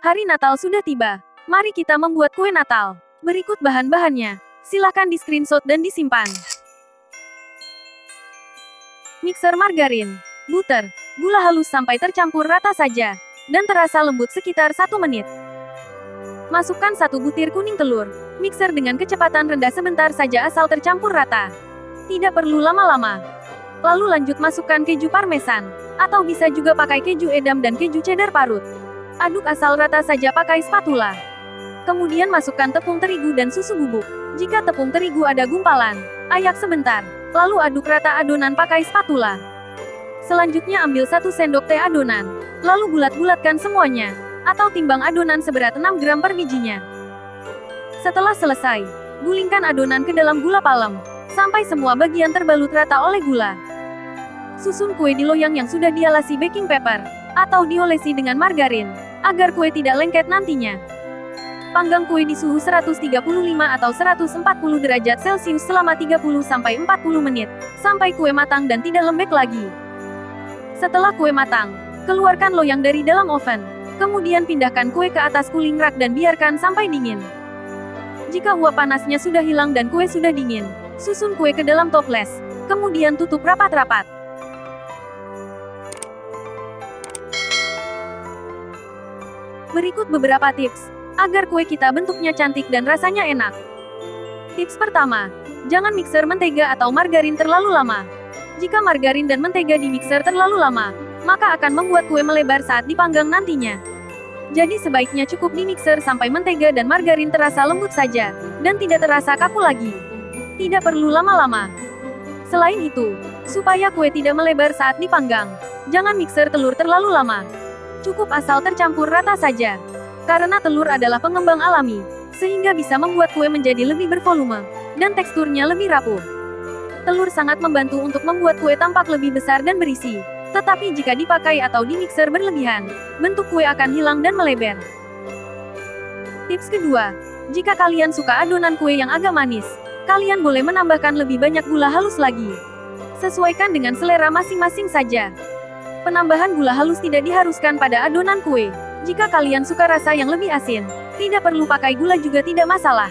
Hari Natal sudah tiba. Mari kita membuat kue Natal. Berikut bahan-bahannya. Silakan di-screenshot dan disimpan. Mixer margarin, butter, gula halus sampai tercampur rata saja, dan terasa lembut sekitar 1 menit. Masukkan 1 butir kuning telur. Mixer dengan kecepatan rendah sebentar saja asal tercampur rata. Tidak perlu lama-lama. Lalu lanjut masukkan keju parmesan, atau bisa juga pakai keju edam dan keju cheddar parut. Aduk asal rata saja pakai spatula. Kemudian masukkan tepung terigu dan susu bubuk. Jika tepung terigu ada gumpalan, ayak sebentar. Lalu aduk rata adonan pakai spatula. Selanjutnya ambil 1 sendok teh adonan. Lalu bulat-bulatkan semuanya. Atau timbang adonan seberat 6 gram per bijinya. Setelah selesai, gulingkan adonan ke dalam gula palem. Sampai semua bagian terbalut rata oleh gula. Susun kue di loyang yang sudah dialasi baking paper. Atau diolesi dengan margarin. Agar kue tidak lengket nantinya. Panggang kue di suhu 135 atau 140 derajat Celcius selama 30-40 menit, sampai kue matang dan tidak lembek lagi. Setelah kue matang, keluarkan loyang dari dalam oven. Kemudian pindahkan kue ke atas cooling rack dan biarkan sampai dingin. Jika uap panasnya sudah hilang dan kue sudah dingin, susun kue ke dalam toples. Kemudian tutup rapat-rapat. Berikut beberapa tips agar kue kita bentuknya cantik dan rasanya enak. Tips pertama, jangan mixer mentega atau margarin terlalu lama. Jika margarin dan mentega di mixer terlalu lama, maka akan membuat kue melebar saat dipanggang nantinya. Jadi sebaiknya cukup di mixer sampai mentega dan margarin terasa lembut saja, dan tidak terasa kaku lagi. Tidak perlu lama-lama. Selain itu, supaya kue tidak melebar saat dipanggang, jangan mixer telur terlalu lama. Cukup asal tercampur rata saja. Karena telur adalah pengembang alami, sehingga bisa membuat kue menjadi lebih bervolume, dan teksturnya lebih rapuh. Telur sangat membantu untuk membuat kue tampak lebih besar dan berisi. Tetapi jika dipakai atau di mixer berlebihan, bentuk kue akan hilang dan melebar. Tips kedua, jika kalian suka adonan kue yang agak manis, kalian boleh menambahkan lebih banyak gula halus lagi. Sesuaikan dengan selera masing-masing saja. Penambahan gula halus tidak diharuskan pada adonan kue. Jika kalian suka rasa yang lebih asin, tidak perlu pakai gula juga tidak masalah.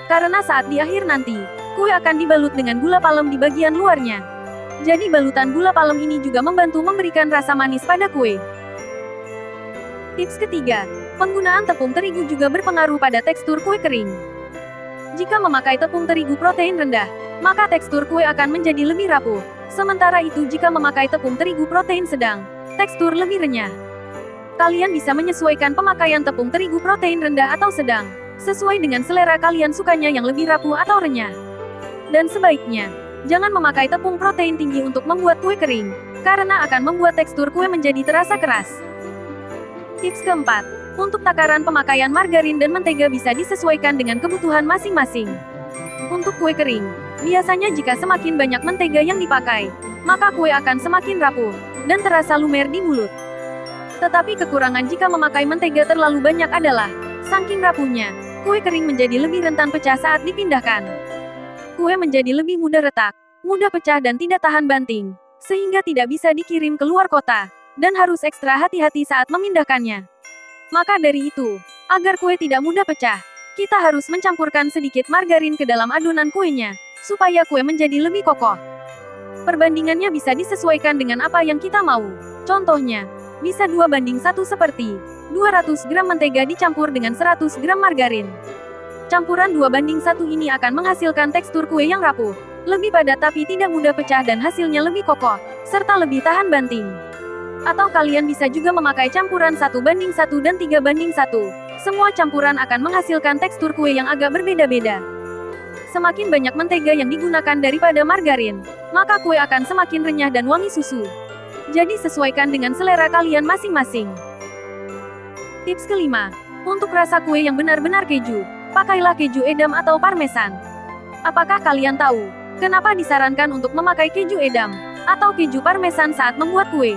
Karena saat di akhir nanti, kue akan dibalut dengan gula palem di bagian luarnya. Jadi balutan gula palem ini juga membantu memberikan rasa manis pada kue. Tips ketiga, penggunaan tepung terigu juga berpengaruh pada tekstur kue kering. Jika memakai tepung terigu protein rendah, maka tekstur kue akan menjadi lebih rapuh. Sementara itu jika memakai tepung terigu protein sedang, tekstur lebih renyah. Kalian bisa menyesuaikan pemakaian tepung terigu protein rendah atau sedang, sesuai dengan selera kalian sukanya yang lebih rapuh atau renyah. Dan sebaiknya, jangan memakai tepung protein tinggi untuk membuat kue kering, karena akan membuat tekstur kue menjadi terasa keras. Tips keempat, untuk takaran pemakaian margarin dan mentega bisa disesuaikan dengan kebutuhan masing-masing. Untuk kue kering, biasanya jika semakin banyak mentega yang dipakai, maka kue akan semakin rapuh, dan terasa lumer di mulut. Tetapi kekurangan jika memakai mentega terlalu banyak adalah, saking rapuhnya, kue kering menjadi lebih rentan pecah saat dipindahkan. Kue menjadi lebih mudah retak, mudah pecah dan tidak tahan banting, sehingga tidak bisa dikirim ke luar kota, dan harus ekstra hati-hati saat memindahkannya. Maka dari itu, agar kue tidak mudah pecah, kita harus mencampurkan sedikit margarin ke dalam adonan kuenya, supaya kue menjadi lebih kokoh. Perbandingannya bisa disesuaikan dengan apa yang kita mau. Contohnya, bisa 2:1 seperti 200 gram mentega dicampur dengan 100 gram margarin. Campuran 2:1 ini akan menghasilkan tekstur kue yang rapuh, lebih padat tapi tidak mudah pecah dan hasilnya lebih kokoh, serta lebih tahan banting. Atau kalian bisa juga memakai campuran 1:1 dan 3:1. Semua campuran akan menghasilkan tekstur kue yang agak berbeda-beda. Semakin banyak mentega yang digunakan daripada margarin, maka kue akan semakin renyah dan wangi susu. Jadi sesuaikan dengan selera kalian masing-masing. Tips kelima, untuk rasa kue yang benar-benar keju, pakailah keju edam atau parmesan. Apakah kalian tahu, kenapa disarankan untuk memakai keju edam, atau keju parmesan saat membuat kue?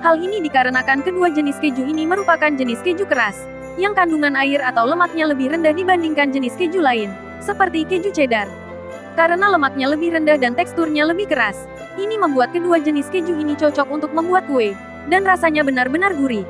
Hal ini dikarenakan kedua jenis keju ini merupakan jenis keju keras, yang kandungan air atau lemaknya lebih rendah dibandingkan jenis keju lain, seperti keju cheddar. Karena lemaknya lebih rendah dan teksturnya lebih keras, ini membuat kedua jenis keju ini cocok untuk membuat kue, dan rasanya benar-benar gurih.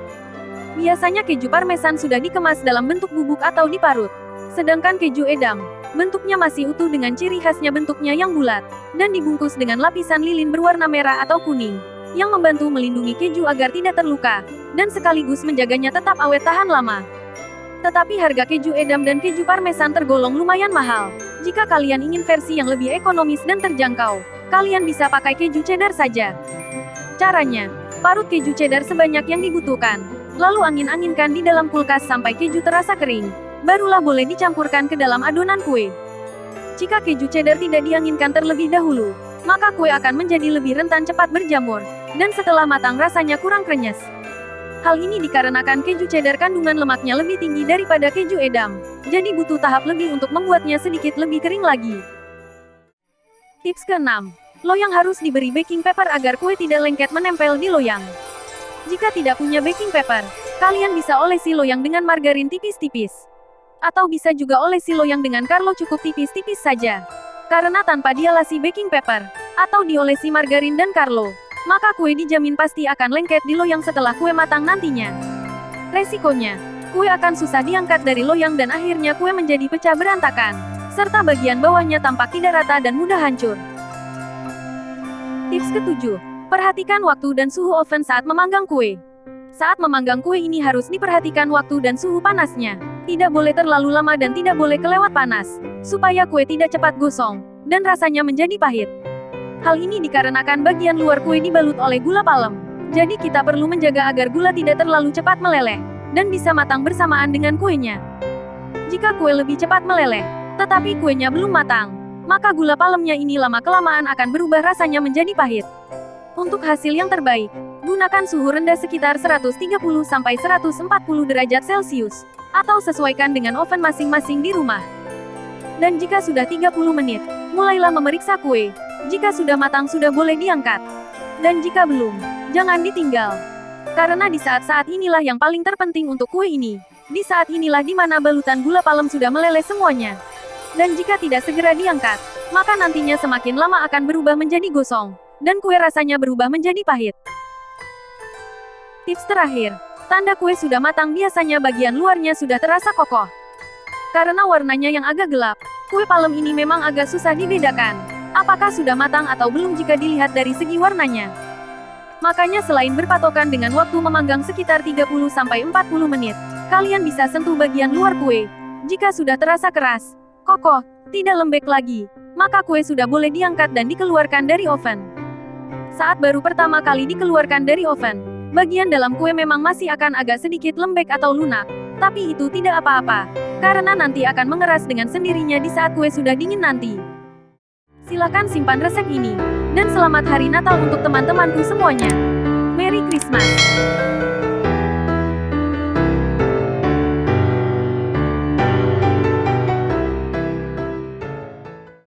Biasanya keju parmesan sudah dikemas dalam bentuk bubuk atau diparut. Sedangkan keju edam, bentuknya masih utuh dengan ciri khasnya bentuknya yang bulat, dan dibungkus dengan lapisan lilin berwarna merah atau kuning, yang membantu melindungi keju agar tidak terluka, dan sekaligus menjaganya tetap awet tahan lama. Tetapi harga keju edam dan keju parmesan tergolong lumayan mahal. Jika kalian ingin versi yang lebih ekonomis dan terjangkau, kalian bisa pakai keju cheddar saja. Caranya, parut keju cheddar sebanyak yang dibutuhkan, lalu angin-anginkan di dalam kulkas sampai keju terasa kering. Barulah boleh dicampurkan ke dalam adonan kue. Jika keju cheddar tidak dianginkan terlebih dahulu, maka kue akan menjadi lebih rentan cepat berjamur, dan setelah matang rasanya kurang krenyes. Hal ini dikarenakan keju cheddar kandungan lemaknya lebih tinggi daripada keju edam, jadi butuh tahap lebih untuk membuatnya sedikit lebih kering lagi. Tips ke-6. Loyang harus diberi baking paper agar kue tidak lengket menempel di loyang. Jika tidak punya baking paper, kalian bisa olesi loyang dengan margarin tipis-tipis. Atau bisa juga olesi loyang dengan Carlo cukup tipis-tipis saja. Karena tanpa dialasi baking paper, atau diolesi margarin dan Carlo, maka kue dijamin pasti akan lengket di loyang setelah kue matang nantinya. Resikonya, kue akan susah diangkat dari loyang dan akhirnya kue menjadi pecah berantakan, serta bagian bawahnya tampak tidak rata dan mudah hancur. Tips ke-7. Perhatikan waktu dan suhu oven saat memanggang kue. Saat memanggang kue ini harus diperhatikan waktu dan suhu panasnya. Tidak boleh terlalu lama dan tidak boleh kelewat panas, supaya kue tidak cepat gosong, dan rasanya menjadi pahit. Hal ini dikarenakan bagian luar kue dibalut oleh gula palem. Jadi kita perlu menjaga agar gula tidak terlalu cepat meleleh, dan bisa matang bersamaan dengan kuenya. Jika kue lebih cepat meleleh, tetapi kuenya belum matang, maka gula palemnya ini lama-kelamaan akan berubah rasanya menjadi pahit. Untuk hasil yang terbaik, gunakan suhu rendah sekitar 130–140 derajat Celcius, atau sesuaikan dengan oven masing-masing di rumah. Dan jika sudah 30 menit, mulailah memeriksa kue. Jika sudah matang sudah boleh diangkat. Dan jika belum, jangan ditinggal. Karena di saat-saat inilah yang paling terpenting untuk kue ini. Di saat inilah di mana balutan gula palem sudah meleleh semuanya. Dan jika tidak segera diangkat, maka nantinya semakin lama akan berubah menjadi gosong, dan kue rasanya berubah menjadi pahit. Tips terakhir. Tanda kue sudah matang biasanya bagian luarnya sudah terasa kokoh. Karena warnanya yang agak gelap, kue palem ini memang agak susah dibedakan. Apakah sudah matang atau belum jika dilihat dari segi warnanya. Makanya selain berpatokan dengan waktu memanggang sekitar 30–40 menit, kalian bisa sentuh bagian luar kue. Jika sudah terasa keras, kokoh, tidak lembek lagi, maka kue sudah boleh diangkat dan dikeluarkan dari oven. Saat baru pertama kali dikeluarkan dari oven, bagian dalam kue memang masih akan agak sedikit lembek atau lunak, tapi itu tidak apa-apa, karena nanti akan mengeras dengan sendirinya di saat kue sudah dingin nanti. Silakan simpan resep ini, dan selamat Hari Natal untuk teman-temanku semuanya. Merry Christmas!